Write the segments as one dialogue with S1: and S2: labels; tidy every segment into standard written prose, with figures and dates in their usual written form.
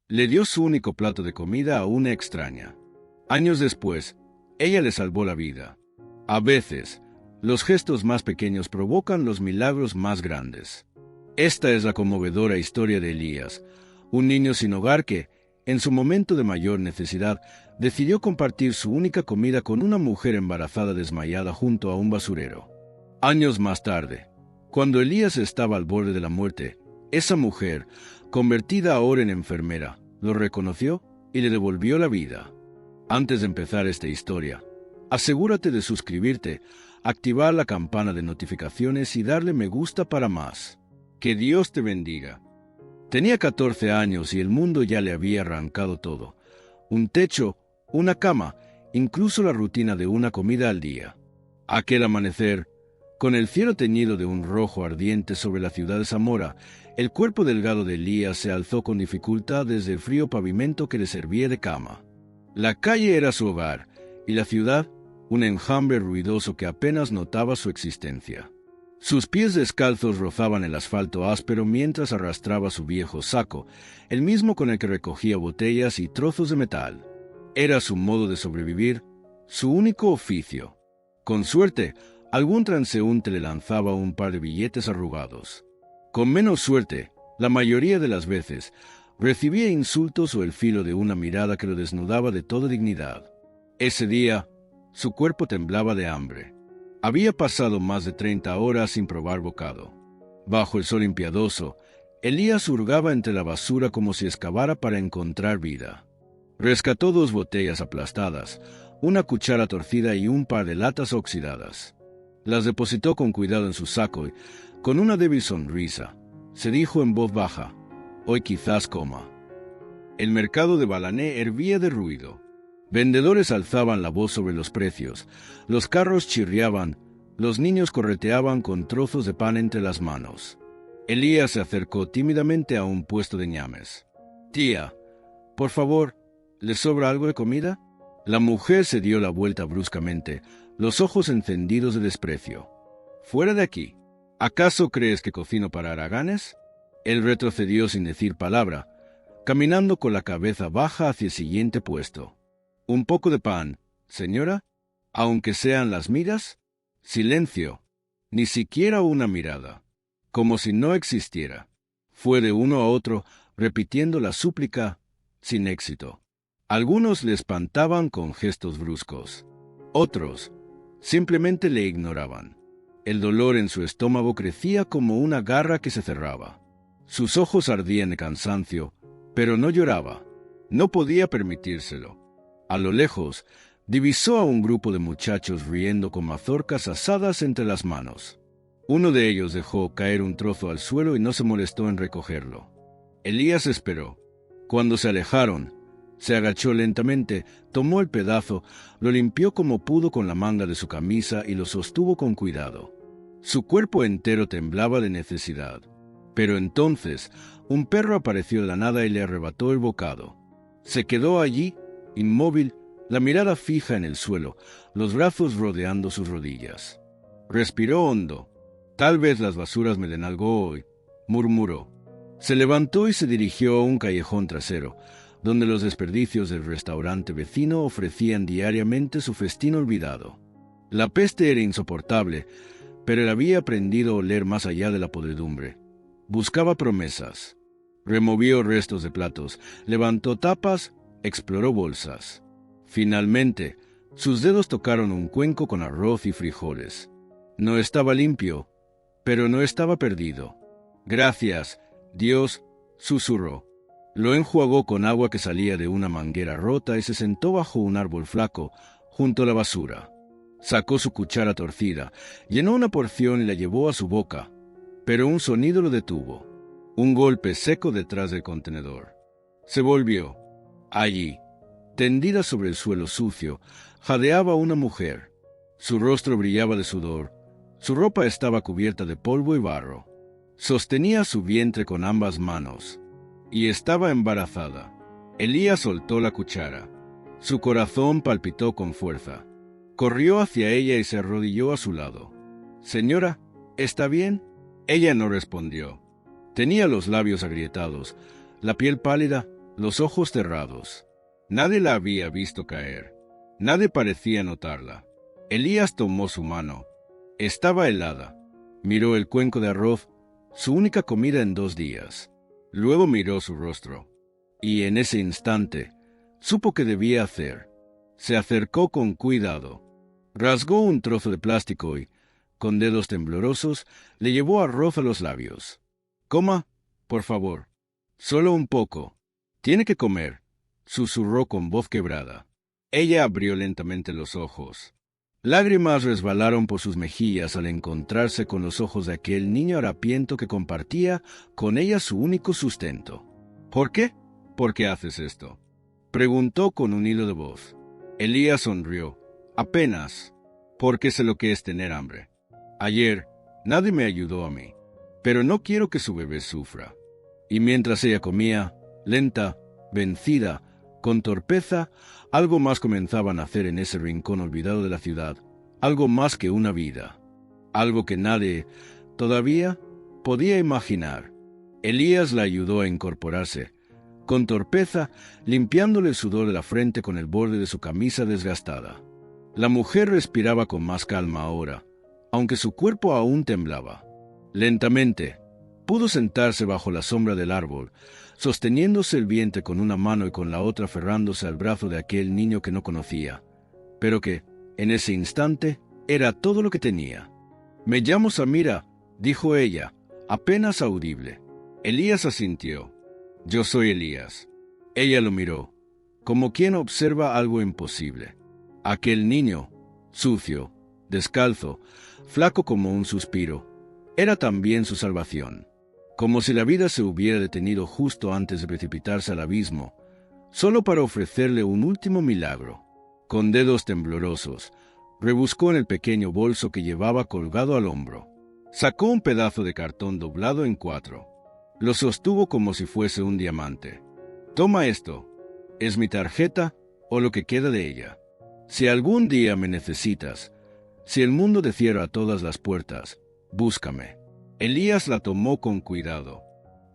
S1: Le dio su único plato de comida a una extraña. Años después, ella le salvó la vida. A veces, los gestos más pequeños provocan los milagros más grandes. Esta es la conmovedora historia de Elías, un niño sin hogar que, en su momento de mayor necesidad, decidió compartir su única comida con una mujer embarazada desmayada junto a un basurero. Años más tarde, cuando Elías estaba al borde de la muerte, esa mujer, convertida ahora en enfermera, lo reconoció y le devolvió la vida. Antes de empezar esta historia, asegúrate de suscribirte, activar la campana de notificaciones y darle me gusta para más. Que Dios te bendiga. Tenía 14 años y el mundo ya le había arrancado todo. Un techo, una cama, incluso la rutina de una comida al día. Aquel amanecer, con el cielo teñido de un rojo ardiente sobre la ciudad de Zamora, el cuerpo delgado de Elías se alzó con dificultad desde el frío pavimento que le servía de cama. La calle era su hogar, y la ciudad, un enjambre ruidoso que apenas notaba su existencia. Sus pies descalzos rozaban el asfalto áspero mientras arrastraba su viejo saco, el mismo con el que recogía botellas y trozos de metal. Era su modo de sobrevivir, su único oficio. Con suerte, algún transeúnte le lanzaba un par de billetes arrugados. Con menos suerte, la mayoría de las veces, recibía insultos o el filo de una mirada que lo desnudaba de toda dignidad. Ese día, su cuerpo temblaba de hambre. Había pasado más de 30 horas sin probar bocado. Bajo el sol impiadoso, Elías hurgaba entre la basura como si excavara para encontrar vida. Rescató 2 botellas aplastadas, una cuchara torcida y un par de latas oxidadas. Las depositó con cuidado en su saco y, con una débil sonrisa, se dijo en voz baja: «Hoy quizás coma». El mercado de Balané hervía de ruido. Vendedores alzaban la voz sobre los precios, los carros chirriaban, los niños correteaban con trozos de pan entre las manos. Elías se acercó tímidamente a un puesto de ñames. «Tía, por favor, ¿le sobra algo de comida?». La mujer se dio la vuelta bruscamente, los ojos encendidos de desprecio. «Fuera de aquí. ¿Acaso crees que cocino para haraganes?». Él retrocedió sin decir palabra, caminando con la cabeza baja hacia el siguiente puesto. «¿Un poco de pan, señora? Aunque sean las miras». Silencio. Ni siquiera una mirada. Como si no existiera. Fue de uno a otro, repitiendo la súplica, sin éxito. Algunos le espantaban con gestos bruscos. Otros simplemente le ignoraban. El dolor en su estómago crecía como una garra que se cerraba. Sus ojos ardían de cansancio, pero no lloraba. No podía permitírselo. A lo lejos, divisó a un grupo de muchachos riendo con mazorcas asadas entre las manos. Uno de ellos dejó caer un trozo al suelo y no se molestó en recogerlo. Elías esperó. Cuando se alejaron, se agachó lentamente, tomó el pedazo, lo limpió como pudo con la manga de su camisa y lo sostuvo con cuidado. Su cuerpo entero temblaba de necesidad. Pero entonces, un perro apareció de la nada y le arrebató el bocado. Se quedó allí, inmóvil, la mirada fija en el suelo, los brazos rodeando sus rodillas. Respiró hondo. «Tal vez las basuras me den algo hoy», murmuró. Se levantó y se dirigió a un callejón trasero, donde los desperdicios del restaurante vecino ofrecían diariamente su festín olvidado. La peste era insoportable, pero él había aprendido a oler más allá de la podredumbre. Buscaba promesas. Removió restos de platos, levantó tapas, exploró bolsas. Finalmente, sus dedos tocaron un cuenco con arroz y frijoles. No estaba limpio, pero no estaba perdido. «Gracias, Dios», susurró. Lo enjuagó con agua que salía de una manguera rota y se sentó bajo un árbol flaco, junto a la basura. Sacó su cuchara torcida, llenó una porción y la llevó a su boca, pero un sonido lo detuvo. Un golpe seco detrás del contenedor. Se volvió. Allí, tendida sobre el suelo sucio, jadeaba una mujer. Su rostro brillaba de sudor. Su ropa estaba cubierta de polvo y barro. Sostenía su vientre con ambas manos. Y estaba embarazada. Elías soltó la cuchara. Su corazón palpitó con fuerza. Corrió hacia ella y se arrodilló a su lado. «Señora, ¿está bien?». Ella no respondió. Tenía los labios agrietados, la piel pálida los ojos cerrados. Nadie la había visto caer. Nadie parecía notarla. Elías tomó su mano. Estaba helada. Miró el cuenco de arroz, su única comida en 2 días. Luego miró su rostro. Y en ese instante, supo qué debía hacer. Se acercó con cuidado. Rasgó un trozo de plástico y, con dedos temblorosos, le llevó arroz a los labios. «Coma, por favor. Solo un poco. Tiene que comer», susurró con voz quebrada. Ella abrió lentamente los ojos. Lágrimas resbalaron por sus mejillas al encontrarse con los ojos de aquel niño harapiento que compartía con ella su único sustento. «¿Por qué? ¿Por qué haces esto?», preguntó con un hilo de voz. Elías sonrió. «Apenas, porque sé lo que es tener hambre. Ayer nadie me ayudó a mí, pero no quiero que su bebé sufra». Y mientras ella comía, lenta, vencida, con torpeza, algo más comenzaba a nacer en ese rincón olvidado de la ciudad, algo más que una vida, algo que nadie, todavía, podía imaginar. Elías la ayudó a incorporarse, con torpeza, limpiándole el sudor de la frente con el borde de su camisa desgastada. La mujer respiraba con más calma ahora, aunque su cuerpo aún temblaba. Lentamente, pudo sentarse bajo la sombra del árbol, sosteniéndose el vientre con una mano y con la otra aferrándose al brazo de aquel niño que no conocía, pero que, en ese instante, era todo lo que tenía. «Me llamo Samira», dijo ella, apenas audible. Elías asintió. «Yo soy Elías». Ella lo miró, como quien observa algo imposible. Aquel niño, sucio, descalzo, flaco como un suspiro, era también su salvación. Como si la vida se hubiera detenido justo antes de precipitarse al abismo, solo para ofrecerle un último milagro. Con dedos temblorosos, rebuscó en el pequeño bolso que llevaba colgado al hombro. Sacó un pedazo de cartón doblado en 4. Lo sostuvo como si fuese un diamante. «Toma esto. Es mi tarjeta o lo que queda de ella. Si algún día me necesitas, si el mundo te cierra todas las puertas, búscame». Elías la tomó con cuidado.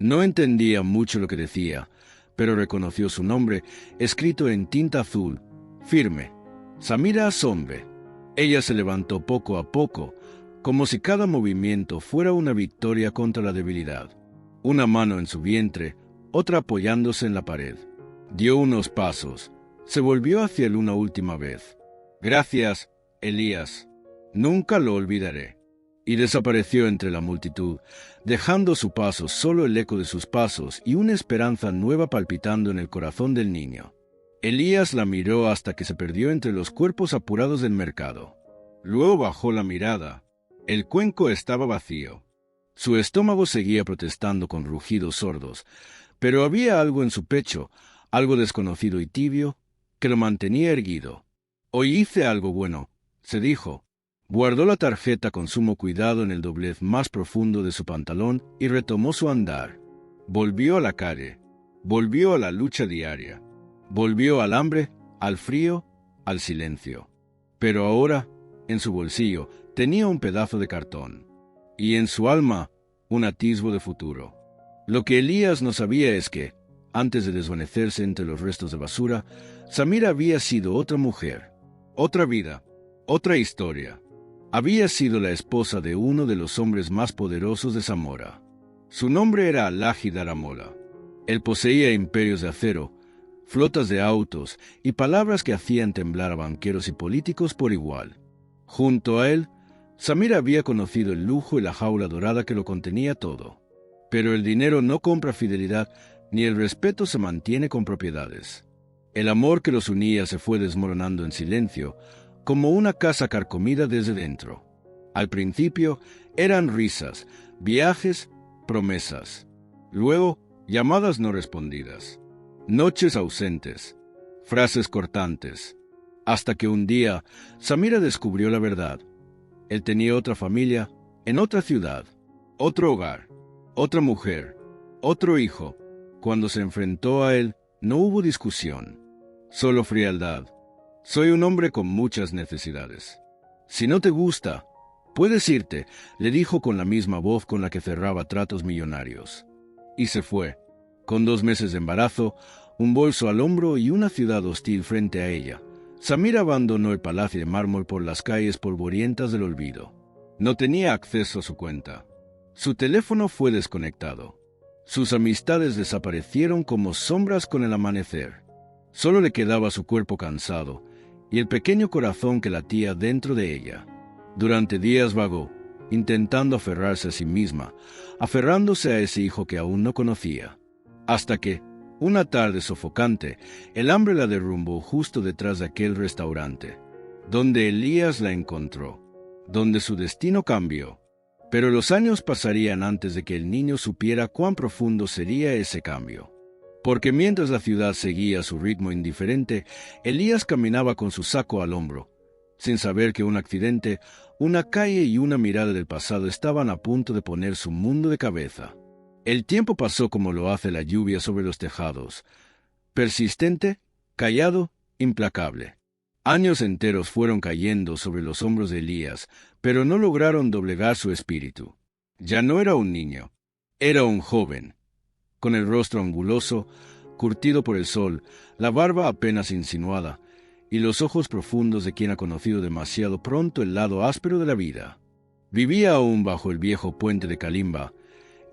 S1: No entendía mucho lo que decía, pero reconoció su nombre, escrito en tinta azul, firme: Samira Asombe. Ella se levantó poco a poco, como si cada movimiento fuera una victoria contra la debilidad. Una mano en su vientre, otra apoyándose en la pared. Dio unos pasos. Se volvió hacia él una última vez. «Gracias, Elías. Nunca lo olvidaré». Y desapareció entre la multitud, dejando a su paso solo el eco de sus pasos y una esperanza nueva palpitando en el corazón del niño. Elías la miró hasta que se perdió entre los cuerpos apurados del mercado. Luego bajó la mirada. El cuenco estaba vacío. Su estómago seguía protestando con rugidos sordos, pero había algo en su pecho, algo desconocido y tibio, que lo mantenía erguido. «Hoy hice algo bueno», se dijo. Guardó la tarjeta con sumo cuidado en el doblez más profundo de su pantalón y retomó su andar. Volvió a la calle, volvió a la lucha diaria, volvió al hambre, al frío, al silencio. Pero ahora, en su bolsillo, tenía un pedazo de cartón, y en su alma, un atisbo de futuro. Lo que Elías no sabía es que, antes de desvanecerse entre los restos de basura, Samira había sido otra mujer, otra vida, otra historia. Había sido la esposa de uno de los hombres más poderosos de Zamora. Su nombre era Alhaji Daramola. Él poseía imperios de acero, flotas de autos y palabras que hacían temblar a banqueros y políticos por igual. Junto a él, Samira había conocido el lujo y la jaula dorada que lo contenía todo. Pero el dinero no compra fidelidad, ni el respeto se mantiene con propiedades. El amor que los unía se fue desmoronando en silencio, como una casa carcomida desde dentro. Al principio eran risas, viajes, promesas. Luego, llamadas no respondidas. Noches ausentes, frases cortantes. Hasta que un día, Samira descubrió la verdad. Él tenía otra familia, en otra ciudad, otro hogar, otra mujer, otro hijo. Cuando se enfrentó a él, no hubo discusión, solo frialdad. «Soy un hombre con muchas necesidades. Si no te gusta, puedes irte», le dijo con la misma voz con la que cerraba tratos millonarios. Y se fue. Con 2 meses de embarazo, un bolso al hombro y una ciudad hostil frente a ella, Samira abandonó el palacio de mármol por las calles polvorientas del olvido. No tenía acceso a su cuenta. Su teléfono fue desconectado. Sus amistades desaparecieron como sombras con el amanecer. Solo le quedaba su cuerpo cansado y el pequeño corazón que latía dentro de ella. Durante días vagó, intentando aferrarse a sí misma, aferrándose a ese hijo que aún no conocía. Hasta que, una tarde sofocante, el hambre la derrumbó justo detrás de aquel restaurante, donde Elías la encontró, donde su destino cambió. Pero los años pasarían antes de que el niño supiera cuán profundo sería ese cambio. Porque mientras la ciudad seguía su ritmo indiferente, Elías caminaba con su saco al hombro, sin saber que un accidente, una calle y una mirada del pasado estaban a punto de poner su mundo de cabeza. El tiempo pasó como lo hace la lluvia sobre los tejados, persistente, callado, implacable. Años enteros fueron cayendo sobre los hombros de Elías, pero no lograron doblegar su espíritu. Ya no era un niño, era un joven, con el rostro anguloso, curtido por el sol, la barba apenas insinuada, y los ojos profundos de quien ha conocido demasiado pronto el lado áspero de la vida. Vivía aún bajo el viejo puente de Kalimba,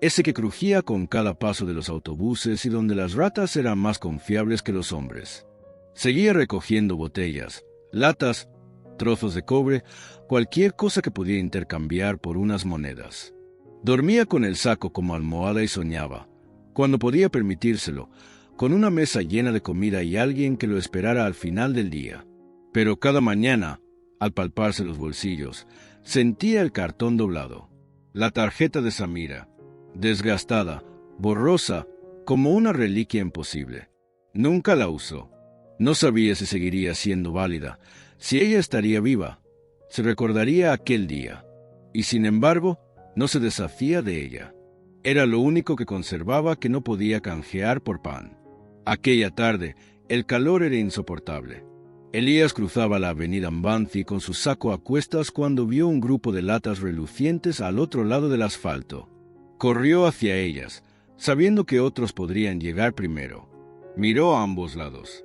S1: ese que crujía con cada paso de los autobuses y donde las ratas eran más confiables que los hombres. Seguía recogiendo botellas, latas, trozos de cobre, cualquier cosa que pudiera intercambiar por unas monedas. Dormía con el saco como almohada y soñaba, cuando podía permitírselo, con una mesa llena de comida y alguien que lo esperara al final del día. Pero cada mañana, al palparse los bolsillos, sentía el cartón doblado, la tarjeta de Samira, desgastada, borrosa, como una reliquia imposible. Nunca la usó. No sabía si seguiría siendo válida, si ella estaría viva, se recordaría aquel día. Y sin embargo, no se deshacía de ella. Era lo único que conservaba que no podía canjear por pan. Aquella tarde, el calor era insoportable. Elías cruzaba la avenida Mbanzi con su saco a cuestas cuando vio un grupo de latas relucientes al otro lado del asfalto. Corrió hacia ellas, sabiendo que otros podrían llegar primero. Miró a ambos lados.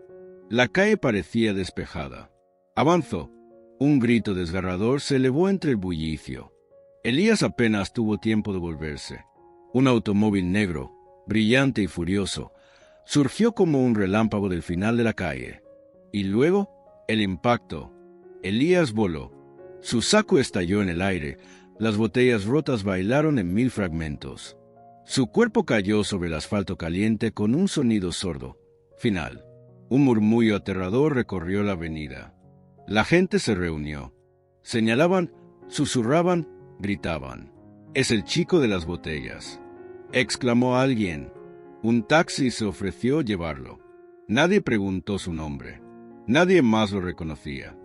S1: La calle parecía despejada. Avanzó. Un grito desgarrador se elevó entre el bullicio. Elías apenas tuvo tiempo de volverse. Un automóvil negro, brillante y furioso, surgió como un relámpago del final de la calle. Y luego, el impacto. Elías voló. Su saco estalló en el aire. Las botellas rotas bailaron en 1000 fragmentos. Su cuerpo cayó sobre el asfalto caliente con un sonido sordo. Final. Un murmullo aterrador recorrió la avenida. La gente se reunió. Señalaban, susurraban, gritaban. «Es el chico de las botellas», exclamó alguien. Un taxi se ofreció llevarlo. Nadie preguntó su nombre. Nadie más lo reconocía.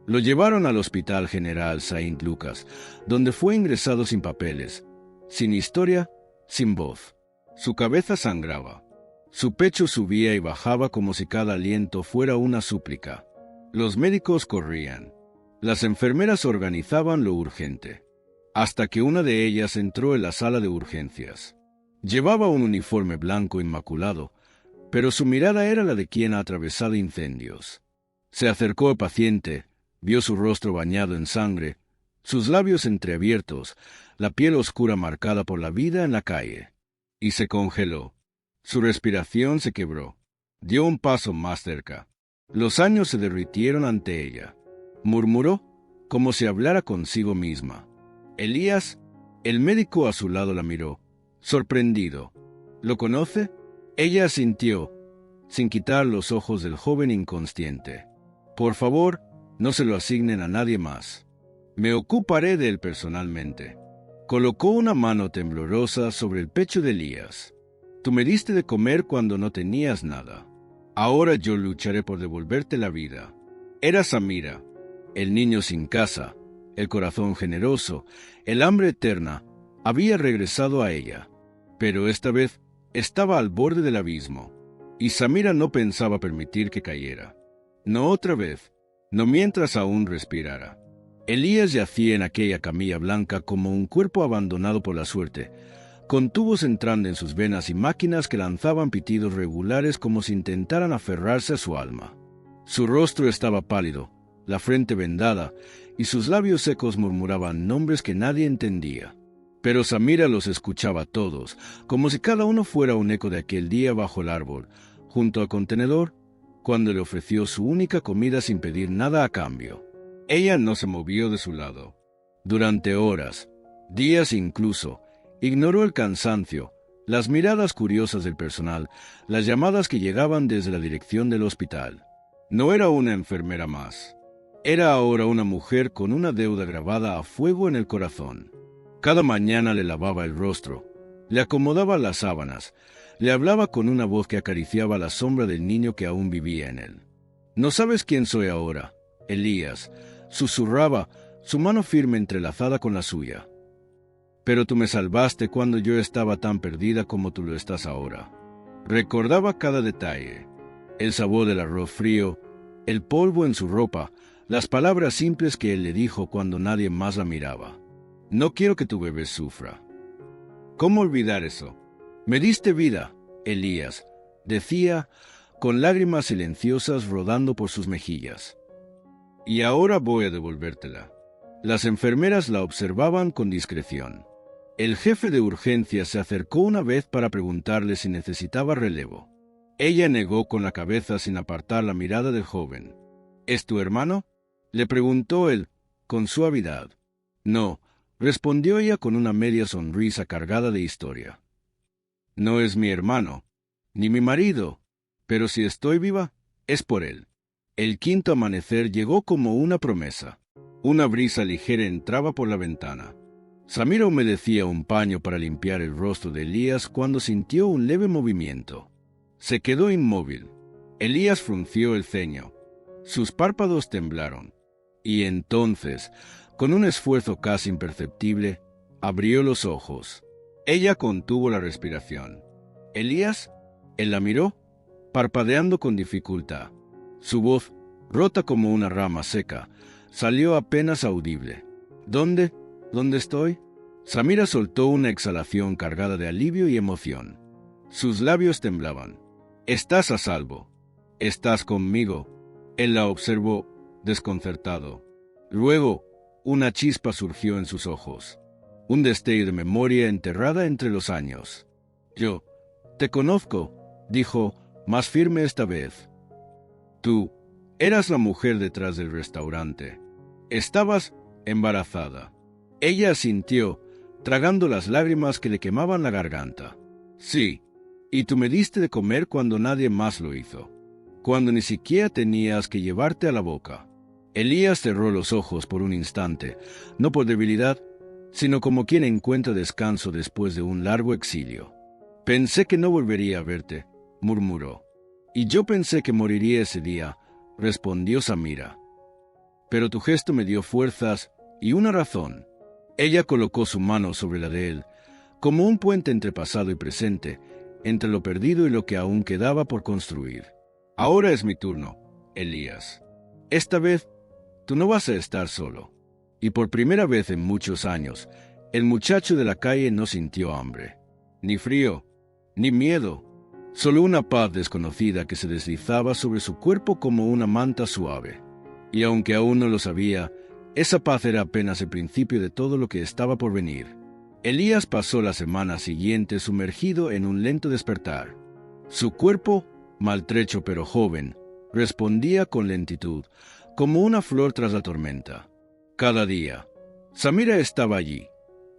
S1: Lo llevaron al Hospital General Saint Lucas, donde fue ingresado sin papeles, sin historia, sin voz. Su cabeza sangraba. Su pecho subía y bajaba como si cada aliento fuera una súplica. Los médicos corrían. Las enfermeras organizaban lo urgente. Hasta que una de ellas entró en la sala de urgencias. Llevaba un uniforme blanco inmaculado, pero su mirada era la de quien ha atravesado incendios. Se acercó al paciente, vio su rostro bañado en sangre, sus labios entreabiertos, la piel oscura marcada por la vida en la calle, y se congeló. Su respiración se quebró. Dio un paso más cerca. Los años se derritieron ante ella. Murmuró como si hablara consigo misma. Elías, el médico a su lado la miró, sorprendido. ¿Lo conoce? Ella asintió, sin quitar los ojos del joven inconsciente. Por favor, no se lo asignen a nadie más. Me ocuparé de él personalmente. Colocó una mano temblorosa sobre el pecho de Elías. Tú me diste de comer cuando no tenías nada. Ahora yo lucharé por devolverte la vida. Era Samira, el niño sin casa, el corazón generoso, el hambre eterna, había regresado a ella. Pero esta vez estaba al borde del abismo, y Samira no pensaba permitir que cayera. No otra vez, no mientras aún respirara. Elías yacía en aquella camilla blanca como un cuerpo abandonado por la suerte, con tubos entrando en sus venas y máquinas que lanzaban pitidos regulares como si intentaran aferrarse a su alma. Su rostro estaba pálido, la frente vendada, y sus labios secos murmuraban nombres que nadie entendía. Pero Samira los escuchaba todos, como si cada uno fuera un eco de aquel día bajo el árbol, junto al contenedor, cuando le ofreció su única comida sin pedir nada a cambio. Ella no se movió de su lado. Durante horas, días incluso, ignoró el cansancio, las miradas curiosas del personal, las llamadas que llegaban desde la dirección del hospital. No era una enfermera más. Era ahora una mujer con una deuda grabada a fuego en el corazón. Cada mañana le lavaba el rostro, le acomodaba las sábanas, le hablaba con una voz que acariciaba la sombra del niño que aún vivía en él. «¿No sabes quién soy ahora, Elías?», susurraba, su mano firme entrelazada con la suya. «Pero tú me salvaste cuando yo estaba tan perdida como tú lo estás ahora». Recordaba cada detalle, el sabor del arroz frío, el polvo en su ropa, las palabras simples que él le dijo cuando nadie más la miraba. «No quiero que tu bebé sufra». ¿Cómo olvidar eso? «Me diste vida, Elías», decía, con lágrimas silenciosas rodando por sus mejillas. «Y ahora voy a devolvértela». Las enfermeras la observaban con discreción. El jefe de urgencias se acercó una vez para preguntarle si necesitaba relevo. Ella negó con la cabeza sin apartar la mirada del joven. «¿Es tu hermano?», le preguntó él, con suavidad. «No», respondió ella con una media sonrisa cargada de historia. «No es mi hermano, ni mi marido, pero si estoy viva, es por él». El quinto amanecer llegó como una promesa. Una brisa ligera entraba por la ventana. Samira humedecía un paño para limpiar el rostro de Elías cuando sintió un leve movimiento. Se quedó inmóvil. Elías frunció el ceño. Sus párpados temblaron. Y entonces, con un esfuerzo casi imperceptible, abrió los ojos. Ella contuvo la respiración. «¿Elías?». Él la miró, parpadeando con dificultad. Su voz, rota como una rama seca, salió apenas audible. «¿Dónde? ¿Dónde estoy?». Samira soltó una exhalación cargada de alivio y emoción. Sus labios temblaban. «Estás a salvo. Estás conmigo». Él la observó, desconcertado. Luego, una chispa surgió en sus ojos. Un destello de memoria enterrada entre los años. «Yo te conozco», dijo, más firme esta vez. «Tú eras la mujer detrás del restaurante. Estabas embarazada». Ella asintió, tragando las lágrimas que le quemaban la garganta. «Sí, y tú me diste de comer cuando nadie más lo hizo, cuando ni siquiera tenías que llevarte a la boca». Elías cerró los ojos por un instante, no por debilidad, sino como quien encuentra descanso después de un largo exilio. «Pensé que no volvería a verte», murmuró. «Y yo pensé que moriría ese día», respondió Samira. «Pero tu gesto me dio fuerzas y una razón». Ella colocó su mano sobre la de él, como un puente entre pasado y presente, entre lo perdido y lo que aún quedaba por construir. «Ahora es mi turno, Elías. Esta vez, tú no vas a estar solo». Y por primera vez en muchos años, el muchacho de la calle no sintió hambre, ni frío, ni miedo, solo una paz desconocida que se deslizaba sobre su cuerpo como una manta suave. Y aunque aún no lo sabía, esa paz era apenas el principio de todo lo que estaba por venir. Elías pasó la semana siguiente sumergido en un lento despertar. Su cuerpo, maltrecho pero joven, respondía con lentitud, como una flor tras la tormenta. Cada día, Samira estaba allí,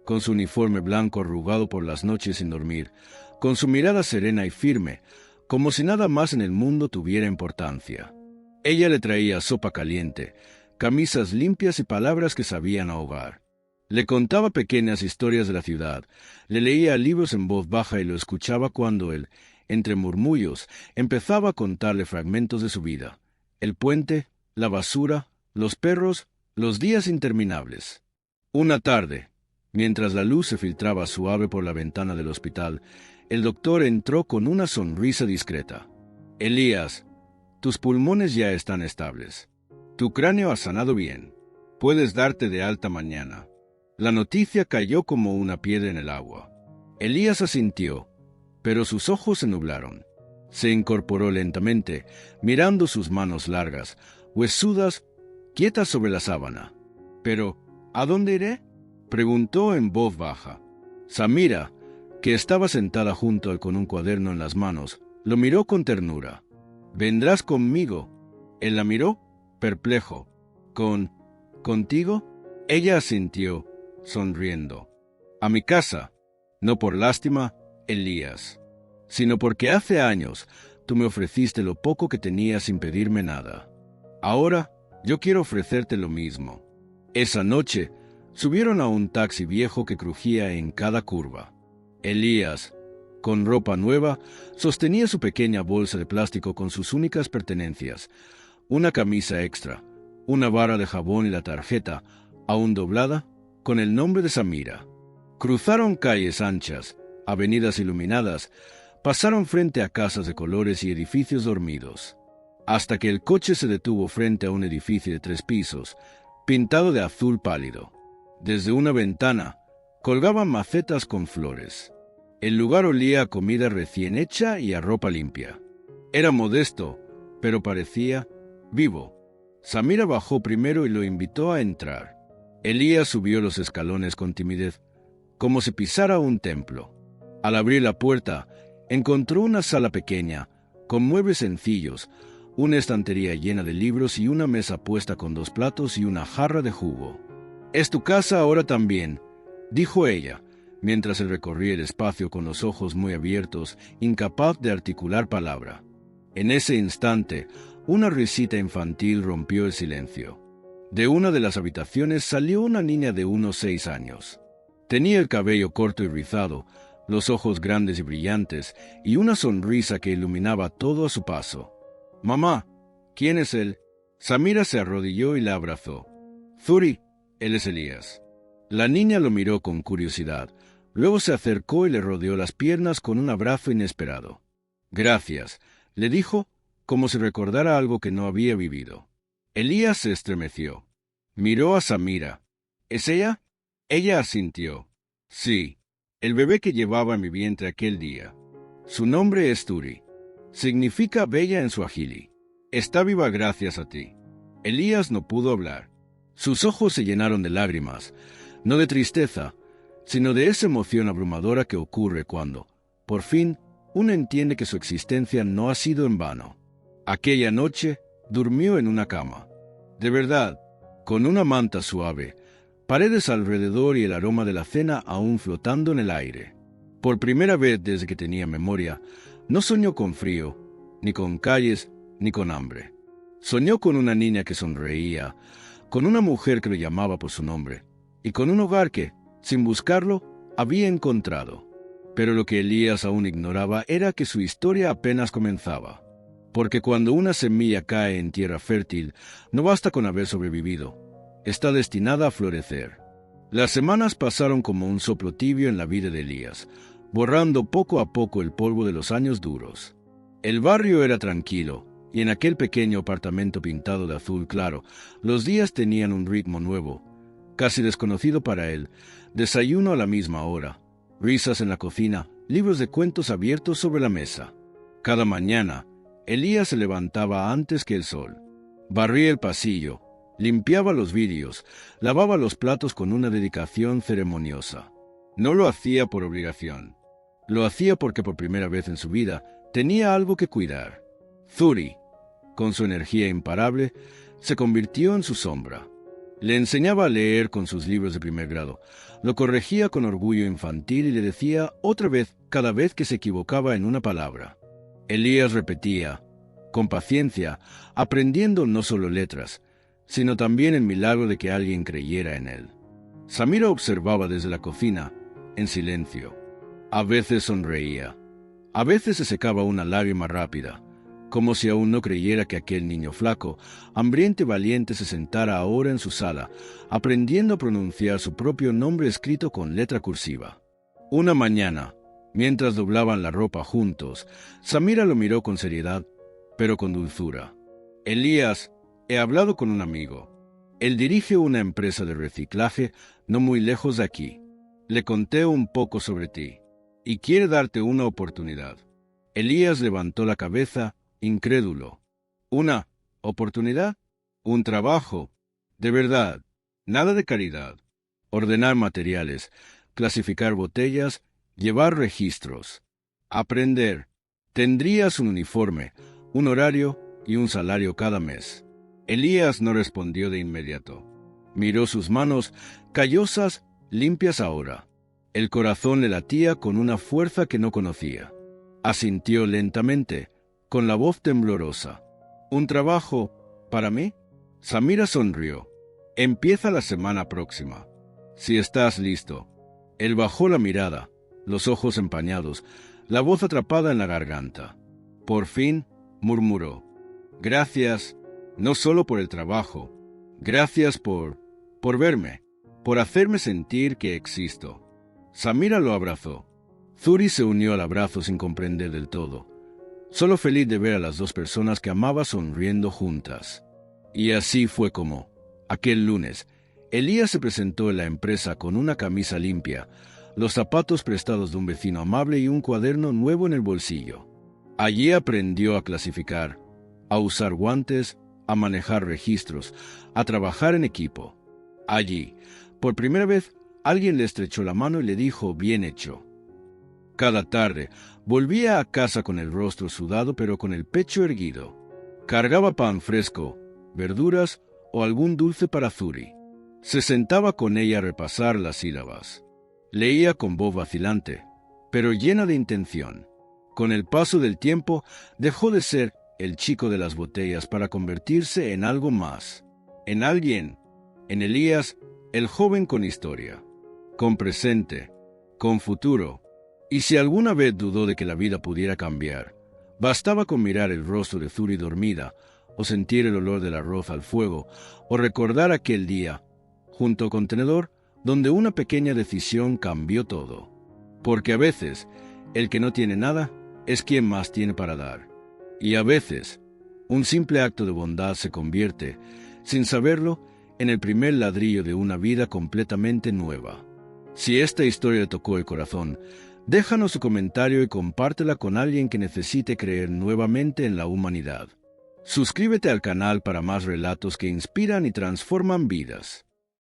S1: con su uniforme blanco arrugado por las noches sin dormir, con su mirada serena y firme, como si nada más en el mundo tuviera importancia. Ella le traía sopa caliente, camisas limpias y palabras que sabían ahogar. Le contaba pequeñas historias de la ciudad, le leía libros en voz baja y lo escuchaba cuando él, entre murmullos, empezaba a contarle fragmentos de su vida. El puente, la basura, los perros, los días interminables. Una tarde, mientras la luz se filtraba suave por la ventana del hospital, el doctor entró con una sonrisa discreta. «Elías, tus pulmones ya están estables. Tu cráneo ha sanado bien. Puedes darte de alta mañana». La noticia cayó como una piedra en el agua. Elías asintió, pero sus ojos se nublaron. Se incorporó lentamente, mirando sus manos largas, huesudas, quietas sobre la sábana. «Pero, ¿a dónde iré?», preguntó en voz baja. Samira, que estaba sentada junto a él con un cuaderno en las manos, lo miró con ternura. «¿Vendrás conmigo?». Él la miró, perplejo. ¿Contigo? Ella asintió, sonriendo. «A mi casa, no por lástima, Elías, sino porque hace años tú me ofreciste lo poco que tenías sin pedirme nada. Ahora yo quiero ofrecerte lo mismo». Esa noche subieron a un taxi viejo que crujía en cada curva. Elías, con ropa nueva, sostenía su pequeña bolsa de plástico con sus únicas pertenencias, una camisa extra, una barra de jabón y la tarjeta, aún doblada, con el nombre de Samira. Cruzaron calles anchas, avenidas iluminadas, pasaron frente a casas de colores y edificios dormidos, hasta que el coche se detuvo frente a un edificio de 3 pisos, pintado de azul pálido. Desde una ventana colgaban macetas con flores. El lugar olía a comida recién hecha y a ropa limpia. Era modesto, pero parecía vivo. Samira bajó primero y lo invitó a entrar. Elías subió los escalones con timidez, como si pisara un templo. Al abrir la puerta, encontró una sala pequeña, con muebles sencillos, una estantería llena de libros y una mesa puesta con 2 platos y una jarra de jugo. «Es tu casa ahora también», dijo ella, mientras él recorría el espacio con los ojos muy abiertos, incapaz de articular palabra. En ese instante, una risita infantil rompió el silencio. De una de las habitaciones salió una niña de unos 6 años. Tenía el cabello corto y rizado, los ojos grandes y brillantes, y una sonrisa que iluminaba todo a su paso. «Mamá, ¿quién es él?». Samira se arrodilló y la abrazó. «Zuri, él es Elías». La niña lo miró con curiosidad, luego se acercó y le rodeó las piernas con un abrazo inesperado. «Gracias», le dijo, como si recordara algo que no había vivido. Elías se estremeció. Miró a Samira. «¿Es ella?». Ella asintió. «Sí, el bebé que llevaba en mi vientre aquel día. Su nombre es Turi. Significa bella en suajili. Está viva gracias a ti». Elías no pudo hablar. Sus ojos se llenaron de lágrimas, no de tristeza, sino de esa emoción abrumadora que ocurre cuando, por fin, uno entiende que su existencia no ha sido en vano. Aquella noche durmió en una cama. De verdad, con una manta suave, paredes alrededor y el aroma de la cena aún flotando en el aire. Por primera vez desde que tenía memoria, no soñó con frío, ni con calles, ni con hambre. Soñó con una niña que sonreía, con una mujer que lo llamaba por su nombre, y con un hogar que, sin buscarlo, había encontrado. Pero lo que Elías aún ignoraba era que su historia apenas comenzaba. Porque cuando una semilla cae en tierra fértil, no basta con haber sobrevivido. Está destinada a florecer. Las semanas pasaron como un soplo tibio en la vida de Elías, borrando poco a poco el polvo de los años duros. El barrio era tranquilo, y en aquel pequeño apartamento pintado de azul claro, los días tenían un ritmo nuevo, casi desconocido para él. Desayuno a la misma hora, risas en la cocina, libros de cuentos abiertos sobre la mesa. Cada mañana, Elías se levantaba antes que el sol. Barría el pasillo, limpiaba los vidrios, lavaba los platos con una dedicación ceremoniosa. No lo hacía por obligación. Lo hacía porque por primera vez en su vida tenía algo que cuidar. Zuri, con su energía imparable, se convirtió en su sombra. Le enseñaba a leer con sus libros de 1er grado, lo corregía con orgullo infantil y le decía otra vez cada vez que se equivocaba en una palabra. Elías repetía, con paciencia, aprendiendo no solo letras, sino también el milagro de que alguien creyera en él. Samira observaba desde la cocina, en silencio. A veces sonreía, a veces se secaba una lágrima rápida, como si aún no creyera que aquel niño flaco, hambriento y valiente se sentara ahora en su sala, aprendiendo a pronunciar su propio nombre escrito con letra cursiva. Una mañana, mientras doblaban la ropa juntos, Samira lo miró con seriedad, pero con dulzura. «Elías, he hablado con un amigo. Él dirige una empresa de reciclaje no muy lejos de aquí. Le conté un poco sobre ti. y quiere darte una oportunidad. Elías levantó la cabeza, incrédulo. ¿Una oportunidad? ¿Un trabajo? De verdad, nada de caridad. Ordenar materiales, clasificar botellas, llevar registros. Aprender. Tendrías un uniforme, un horario y un salario cada mes. Elías no respondió de inmediato. Miró sus manos, callosas, limpias ahora. El corazón le latía con una fuerza que no conocía. Asintió lentamente, con la voz temblorosa. ¿Un trabajo para mí? Samira sonrió. Empieza la semana próxima. Si estás listo. Él bajó la mirada, los ojos empañados, la voz atrapada en la garganta. Por fin, murmuró. Gracias, no solo por el trabajo. Gracias por verme, por hacerme sentir que existo. Samira lo abrazó. Zuri se unió al abrazo sin comprender del todo, solo feliz de ver a las dos personas que amaba sonriendo juntas. Y así fue como, aquel lunes, Elías se presentó en la empresa con una camisa limpia, los zapatos prestados de un vecino amable y un cuaderno nuevo en el bolsillo. Allí aprendió a clasificar, a usar guantes, a manejar registros, a trabajar en equipo. Allí, por primera vez, alguien le estrechó la mano y le dijo bien hecho. Cada tarde, volvía a casa con el rostro sudado pero con el pecho erguido. Cargaba pan fresco, verduras o algún dulce para Zuri. Se sentaba con ella a repasar las sílabas. Leía con voz vacilante, pero llena de intención. Con el paso del tiempo, dejó de ser el chico de las botellas para convertirse en algo más. En alguien. En Elías, el joven con historia. Con presente. Con futuro. Y si alguna vez dudó de que la vida pudiera cambiar, bastaba con mirar el rostro de Zuri dormida, o sentir el olor del arroz al fuego, o recordar aquel día, junto al contenedor, donde una pequeña decisión cambió todo. Porque a veces, el que no tiene nada es quien más tiene para dar. Y a veces, un simple acto de bondad se convierte, sin saberlo, en el primer ladrillo de una vida completamente nueva. Si esta historia le tocó el corazón, déjanos su comentario y compártela con alguien que necesite creer nuevamente en la humanidad. Suscríbete al canal para más relatos que inspiran y transforman vidas.